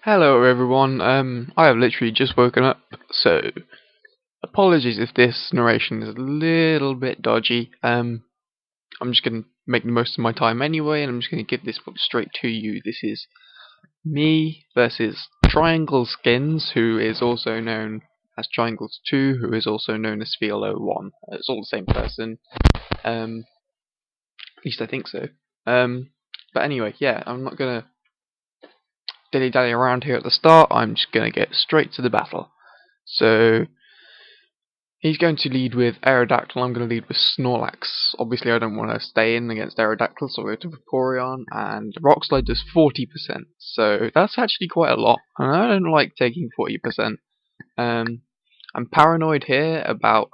Hello everyone, I have literally just woken up, so apologies if this narration is a little bit dodgy. I'm just going to make the most of my time anyway, and I'm just going to give this one straight to you. This is me versus Triangleskins, who is also known as Triangles2, who is also known as Spheal01. It's all the same person, at least I think so. But anyway, yeah, I'm not going to dilly-dally around here at the start. I'm just going to get straight to the battle. So he's going to lead with Aerodactyl, I'm going to lead with Snorlax. Obviously I don't want to stay in against Aerodactyl, so I go to Vaporeon, and Rock Slide does 40%, so that's actually quite a lot, and I don't like taking 40%. I'm paranoid here about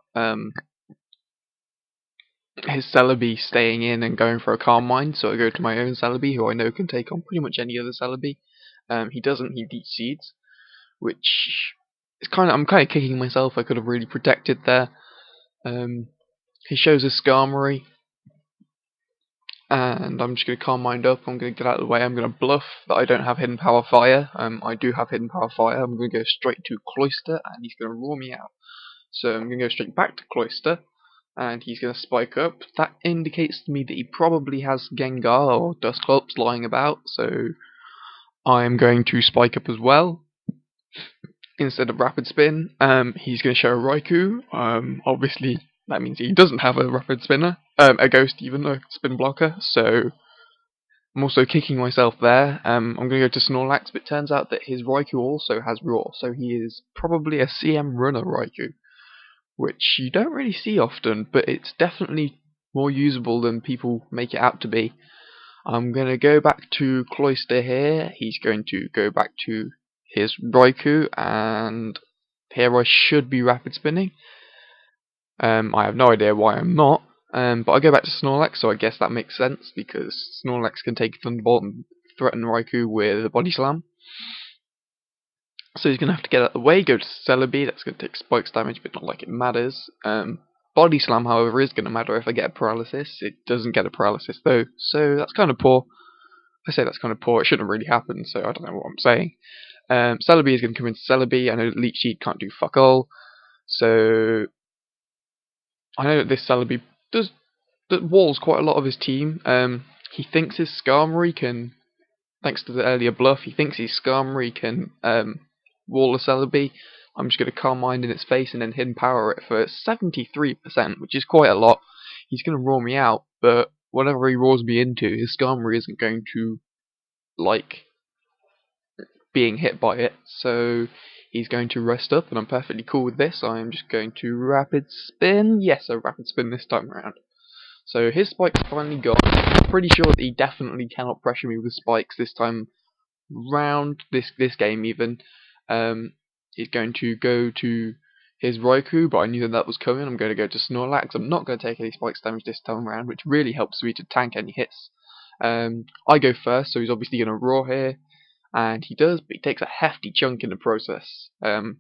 his Celebi staying in and going for a Calm Mind, so I go to my own Celebi, who I know can take on pretty much any other Celebi. He doesn't, he Deep Seeds, which is I'm kind of kicking myself. I could have really protected there. He shows his Skarmory, and I'm just going to Calm Mind up. I'm going to get out of the way. I'm going to bluff that I don't have Hidden Power Fire. I do have Hidden Power Fire. I'm going to go straight to Cloyster, and he's going to roar me out. So I'm going to go straight back to Cloyster, and he's going to Spike up. That indicates to me that he probably has Gengar or Dusclops lying about, so I'm going to Spike up as well. Instead of Rapid Spin, he's going to show a Raikou. Obviously, that means he doesn't have a Rapid Spinner, a Ghost even, a Spin Blocker, so I'm also kicking myself there. I'm going to go to Snorlax, but it turns out that his Raikou also has Roar, so he is probably a CM Runner Raikou, which you don't really see often, but it's definitely more usable than people make it out to be. I'm going to go back to Cloyster here. He's going to go back to his Raikou, and here I should be Rapid Spinning. I have no idea why I'm not, but I go back to Snorlax, so I guess that makes sense, because Snorlax can take Thunderbolt and threaten Raikou with a Body Slam. So he's going to have to get out of the way, go to Celebi. That's going to take Spikes damage, but not like it matters. Body Slam, however, is going to matter if I get a Paralysis. It doesn't get a Paralysis though, so that's kind of poor. I say that's kind of poor, it shouldn't really happen, so I don't know what I'm saying. Celebi is going to come into Celebi. I know that Leech Seed can't do fuck all, so I know that this Celebi walls quite a lot of his team. He thinks his Skarmory can, thanks to the earlier bluff, he thinks his Skarmory can wall a Celebi. I'm just going to Calm Mind in its face and then Hidden Power it for 73%, which is quite a lot. He's going to roar me out, but whatever he roars me into, his Skarmory isn't going to like being hit by it, so he's going to rest up, and I'm perfectly cool with this. I'm just going to Rapid Spin. Yes, a Rapid Spin this time around. So his Spike's finally gone. I'm pretty sure that he definitely cannot pressure me with Spikes this time round, this game even. He's going to go to his Raikou, but I knew that was coming. I'm going to go to Snorlax. I'm not going to take any Spikes damage this time around, which really helps me to tank any hits. I go first, so he's obviously going to roar here. And he does, but he takes a hefty chunk in the process. 48%,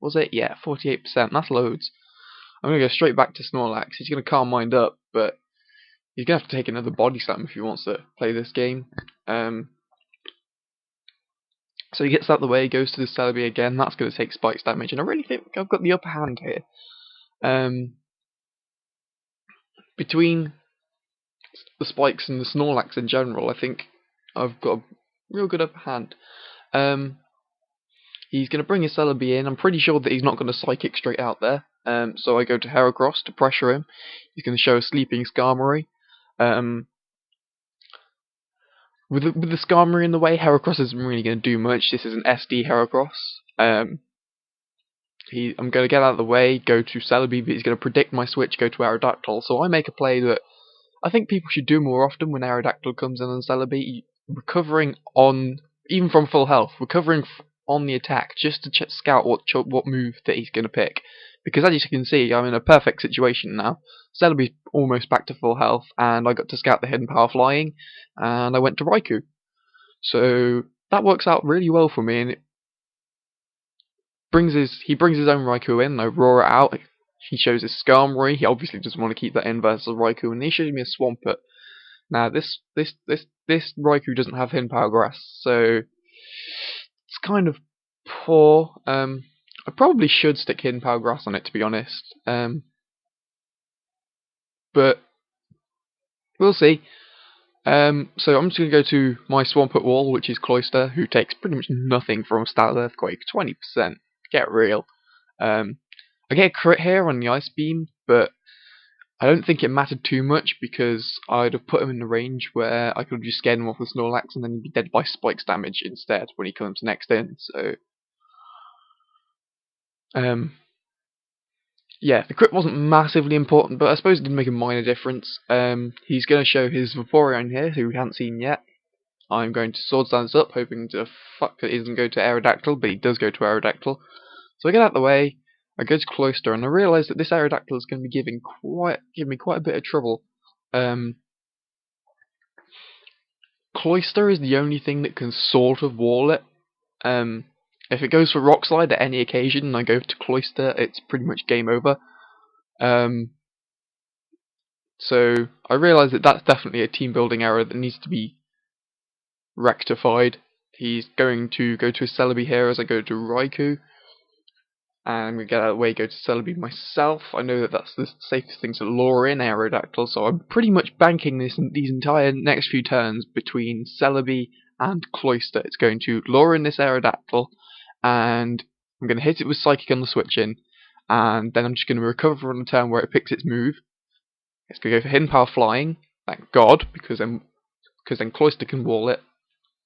was it? Yeah, 48%, that's loads. I'm going to go straight back to Snorlax. He's going to Calm Mind up, but he's going to have to take another Body Slam if he wants to play this game. So he gets out of the way, goes to the Celebi again. That's going to take Spikes damage, and I really think I've got the upper hand here. Between the Spikes and the Snorlax in general, I think I've got a real good upper hand. He's going to bring his Celebi in. I'm pretty sure that he's not going to Psychic straight out there. So I go to Heracross to pressure him. He's going to show a Sleeping Skarmory. With the Skarmory in the way, Heracross isn't really going to do much. This is an SD Heracross. I'm going to get out of the way, go to Celebi, but he's going to predict my switch, go to Aerodactyl. So I make a play that I think people should do more often when Aerodactyl comes in on Celebi. Recovering on, even from full health, recovering on the attack, just to scout what move that he's going to pick. Because as you can see, I'm in a perfect situation now. Celebi's almost back to full health, and I got to scout the Hidden Power Flying, and I went to Raikou. So that works out really well for me, and he brings his own Raikou in. I roar it out. He shows his Skarmory. He obviously doesn't want to keep that in versus Raikou, and he shows me a Swampert. Now this Raikou doesn't have Hidden Power Grass, so It's kind of poor. I probably should stick Hidden Power Grass on it, to be honest. But we'll see. So I'm just going to go to my Swampert Wall, which is Cloister, who takes pretty much nothing from Status Earthquake, 20%. Get real. I get a crit here on the Ice Beam, but I don't think it mattered too much because I'd have put him in the range where I could have just scared him off with Snorlax and then he'd be dead by Spike's damage instead when he comes next in. So, yeah, the crit wasn't massively important, but I suppose it did make a minor difference. He's going to show his Vaporeon here, who we haven't seen yet. I'm going to Sword Stance up, hoping to fuck that he doesn't go to Aerodactyl, but he does go to Aerodactyl. So I get out of the way, I go to Cloister, and I realise that this Aerodactyl is going to be giving me quite a bit of trouble. Cloister is the only thing that can sort of wall it. If it goes for Rock Slide at any occasion and I go to Cloister, it's pretty much game over. So I realise that that's definitely a team building error that needs to be rectified. He's going to go to a Celebi here as I go to Raikou. And I'm going to get out of the way, go to Celebi myself. I know that that's the safest thing to lure in Aerodactyl, so I'm pretty much banking these entire next few turns between Celebi and Cloister. It's going to lure in this Aerodactyl, and I'm going to hit it with Psychic on the switch in, and then I'm just going to recover on the turn where it picks its move. It's going to go for Hidden Power Flying, thank God, because then Cloister can wall it,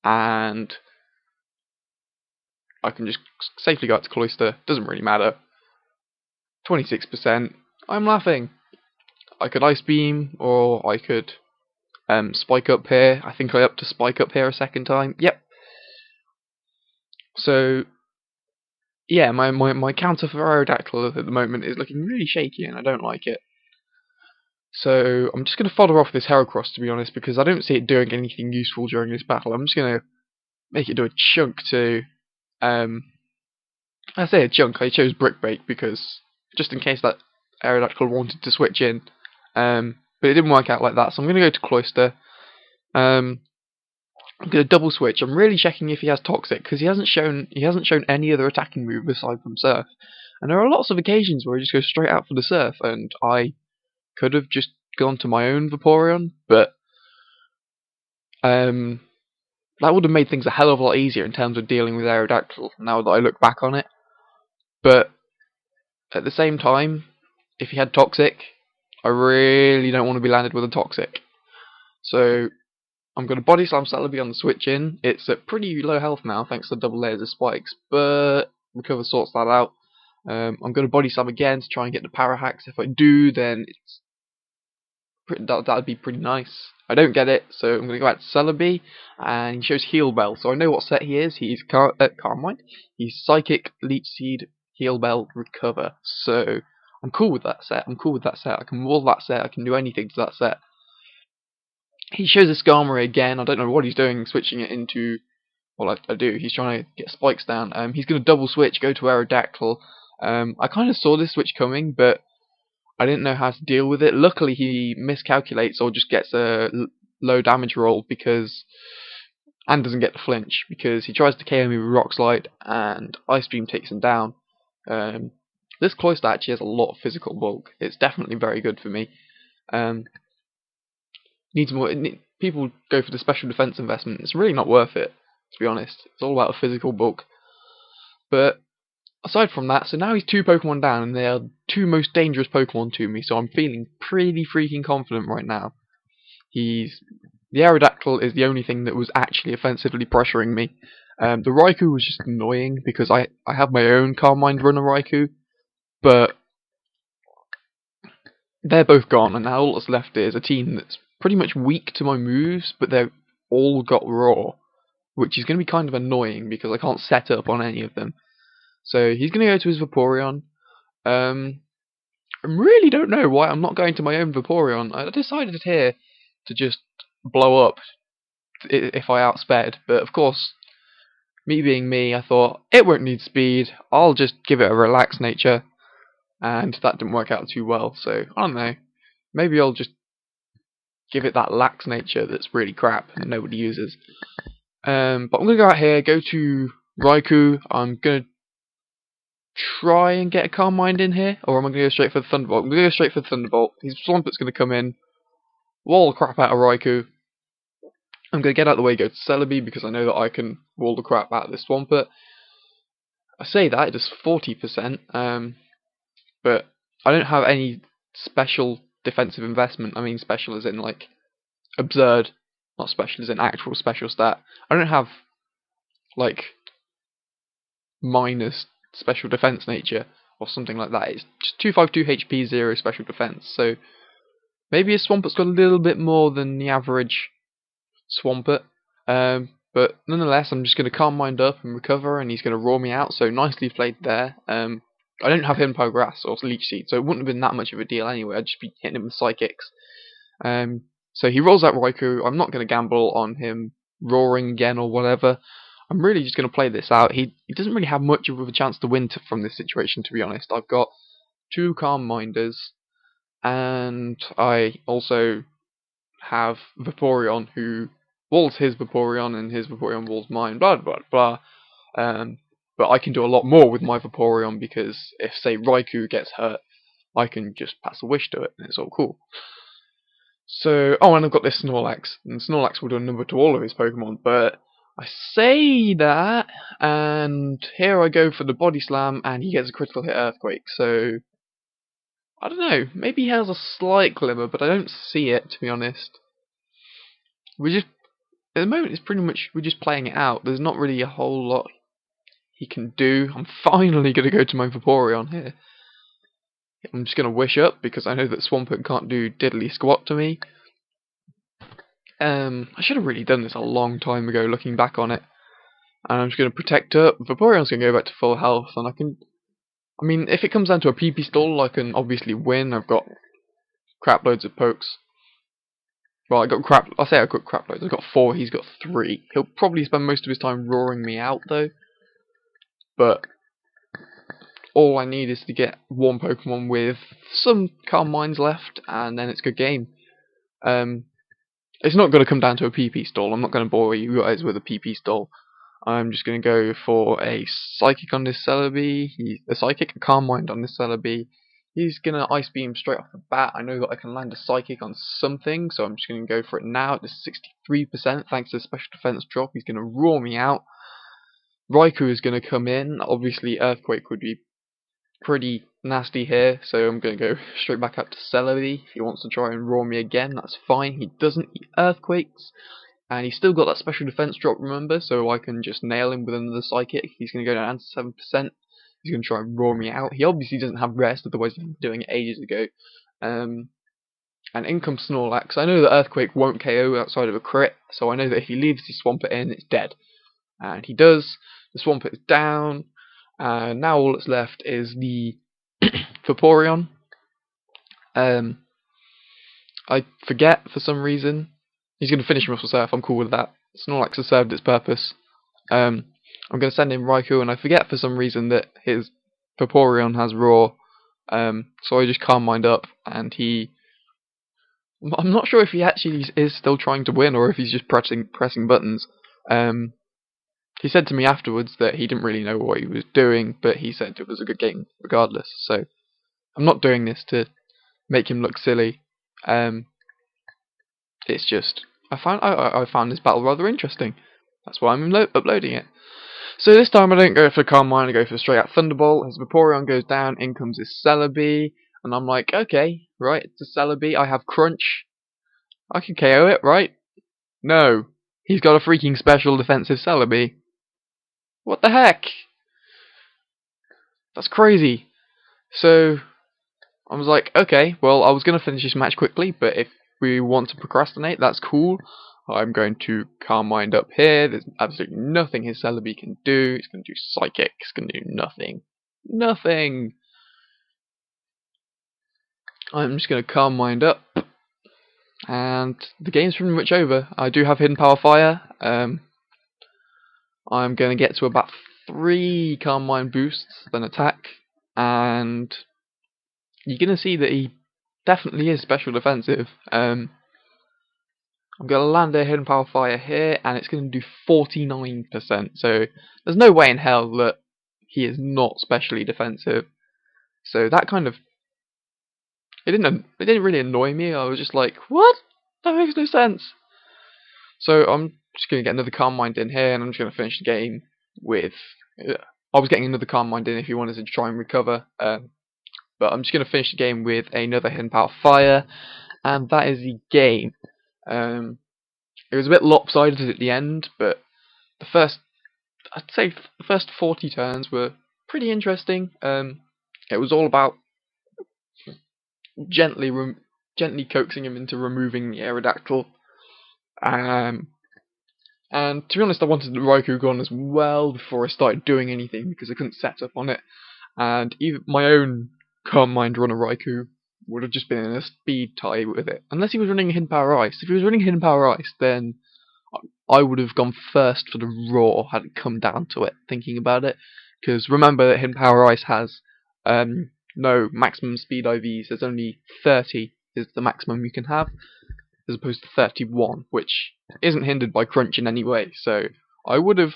and I can just safely go out to Cloister, doesn't really matter. 26%, I'm laughing. I could Ice Beam, or I could Spike Up here. I think I upped to Spike Up here a second time. Yep. So, yeah, my counter for Aerodactyl at the moment is looking really shaky, and I don't like it. So, I'm just going to fodder off this Heracross, to be honest, because I don't see it doing anything useful during this battle. I'm just going to make it do a chunk to... I say a chunk, I chose Brick Break because just in case that Aerodactyl wanted to switch in, but it didn't work out like that, so I'm going to go to Cloister. I'm going to double switch. I'm really checking if he has Toxic because he hasn't shown any other attacking move aside from Surf, and there are lots of occasions where he just goes straight out for the Surf, and I could have just gone to my own Vaporeon, but that would have made things a hell of a lot easier in terms of dealing with Aerodactyl now that I look back on it. But at the same time, if he had Toxic, I really don't want to be landed with a Toxic. So I'm going to Body Slam Celebi on the switch in. It's at pretty low health now thanks to double layers of spikes, but Recover sorts that out. I'm going to Body Slam again to try and get the Power Hacks. If I do, then that'd be pretty nice. I don't get it, so I'm going to go out to Celebi, and he shows Heal Bell, so I know what set he is. He's Carmine. He's Psychic, Leech Seed, Heal Bell, Recover. So I'm cool with that set. I can wall that set. I can do anything to that set. He shows a Skarmory again. I don't know what he's doing, switching it into... Well, I do. He's trying to get spikes down. He's going to double switch, go to Aerodactyl. I kind of saw this switch coming, but I didn't know how to deal with it. Luckily, he miscalculates or just gets a low damage roll and doesn't get the flinch because he tries to KO me with Rock Slide and Ice Beam takes him down. This Cloister actually has a lot of physical bulk. It's definitely very good for me. Needs more. People go for the special defense investment. It's really not worth it, to be honest. It's all about a physical bulk. But aside from that, so now he's 2 Pokemon down, and they are 2 most dangerous Pokemon to me, so I'm feeling pretty freaking confident right now. The Aerodactyl is the only thing that was actually offensively pressuring me. The Raikou was just annoying, because I have my own Carmine Runner Raikou, but they're both gone, and now all that's left is a team that's pretty much weak to my moves, but they've all got Raw, which is going to be kind of annoying, because I can't set up on any of them. So he's going to go to his Vaporeon. I really don't know why I'm not going to my own Vaporeon. I decided here to just blow up if I outsped, but of course, me being me, I thought, it won't need speed, I'll just give it a relaxed nature, and that didn't work out too well, so I don't know, maybe I'll just give it that lax nature that's really crap and nobody uses. But I'm going to go out here, go to Raikou. I'm going to try and get a Calm Mind in here, or am I going to go straight for the Thunderbolt? I'm going to go straight for the Thunderbolt. His Swampet's going to come in, wall the crap out of Raikou. I'm going to get out of the way, go to Celebi, because I know that I can wall the crap out of this Swampert. I say that, it does 40%, but I don't have any special defensive investment. I mean special as in, like, absurd, not special as in actual special stat. I don't have, like, minus special defense nature, or something like that. It's just 252 HP, 0 special defense, so maybe a Swampert's got a little bit more than the average Swampert, but nonetheless, I'm just going to Calm Mind up and recover, and he's going to roar me out, so nicely played there. I don't have Hidden Power Grass or Leech Seed, so it wouldn't have been that much of a deal anyway. I'd just be hitting him with Psychics. So he rolls out Raikou. I'm not going to gamble on him roaring again or whatever. I'm really just going to play this out. He doesn't really have much of a chance to win from this situation, to be honest. I've got 2 Calm Minders, and I also have Vaporeon, who walls his Vaporeon, and his Vaporeon walls mine, blah blah blah. But I can do a lot more with my Vaporeon, because if, say, Raikou gets hurt, I can just pass a wish to it, and it's all cool. So, oh, and I've got this Snorlax, and Snorlax will do a number to all of his Pokemon, but I say that, and here I go for the Body Slam, and he gets a critical hit Earthquake, so I don't know, maybe he has a slight glimmer, but I don't see it, to be honest. At the moment, it's pretty much, we're just playing it out. There's not really a whole lot he can do. I'm finally going to go to my Vaporeon here. I'm just going to wish up, because I know that Swampert can't do diddly squat to me. I should have really done this a long time ago, looking back on it. And I'm just going to Protect up. Vaporeon's going to go back to full health, and I mean, if it comes down to a PP stall, I can obviously win. I've got crap loads of pokes. Well, I've got crap loads. I've got 4, he's got 3. He'll probably spend most of his time roaring me out, though. But all I need is to get one Pokemon with some Calm Minds left, and then it's a good game. It's not going to come down to a PP stall. I'm not going to bore you guys with a PP stall. I'm just going to go for a Psychic on this Celebi. A Calm Mind on this Celebi. He's going to Ice Beam straight off the bat. I know that I can land a Psychic on something, so I'm just going to go for it now. It does 63% thanks to the special defense drop. He's going to roar me out. Raikou is going to come in. Obviously, Earthquake would be pretty nasty here, so I'm going to go straight back up to Celebi. If he wants to try and roar me again, that's fine. He doesn't eat Earthquakes, and he's still got that special defense drop, remember, so I can just nail him with another Psychic. He's going to go down to 7%. He's going to try and roar me out. He obviously doesn't have rest, otherwise he'd been doing it ages ago. And in comes Snorlax. I know that Earthquake won't KO outside of a crit, so I know that if he leaves his Swampert in, it's dead. And he does. The Swampert is down. And now all that's left is the Vaporeon. I forget for some reason. He's going to finish him off with Surf. I'm cool with that. Snorlax has served its purpose. I'm going to send in Raikou, and I forget for some reason that his Vaporeon has Roar. So I just Calm Mind up, and I'm not sure if he actually is still trying to win, or if he's just pressing buttons. He said to me afterwards that he didn't really know what he was doing, but he said it was a good game regardless. So I'm not doing this to make him look silly. It's just I found this battle rather interesting. That's why I'm uploading it. So this time I don't go for Calm Mind, I go for straight out Thunderbolt. His Vaporeon goes down, in comes his Celebi, and I'm like, okay, right, it's a Celebi, I have Crunch. I can KO it, right? No. He's got a freaking special defensive Celebi. What the heck? That's crazy. So I was like, okay, well, I was going to finish this match quickly, but if we want to procrastinate, that's cool. I'm going to Calm Mind up here. There's absolutely nothing his Celebi can do. It's going to do Psychic. It's going to do nothing. Nothing! I'm just going to Calm Mind up. And the game's pretty much over. I do have Hidden Power Fire. I'm going to get to about 3 Calm Mind boosts, then attack. And you're going to see that he definitely is special defensive. I'm going to land a hidden power fire here, and it's going to do 49%. So there's no way in hell that he is not specially defensive. So that kind of it didn't really annoy me. I was just like, what? That makes no sense. So I'm just going to get another Calm Mind in here, and I'm just going to finish the game with. I was getting another Calm Mind in if you wanted to try and recover, but I'm just going to finish the game with another hidden power fire, and that is the game. It was a bit lopsided at the end, but I'd say the first 40 turns were pretty interesting. It was all about gently coaxing him into removing the Aerodactyl. And to be honest, I wanted the Raikou gone as well before I started doing anything because I couldn't set up on it. And even my own Calm Mind runner Raikou would have just been in a speed tie with it. Unless he was running Hidden Power Ice. If he was running Hidden Power Ice, then I would have gone first for the Roar had it come down to it, thinking about it. Because remember that Hidden Power Ice has no maximum speed IVs. There's only 30 is the maximum you can have, as opposed to 31, which isn't hindered by crunch in any way. So I would have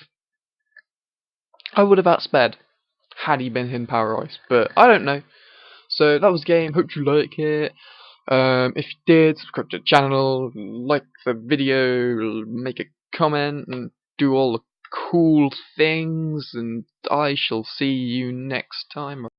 outsped had he been Hidden Power Ice, but I don't know. So that was the game. Hope you like it. If you did, subscribe to the channel, like the video, make a comment, and do all the cool things. And I shall see you next time.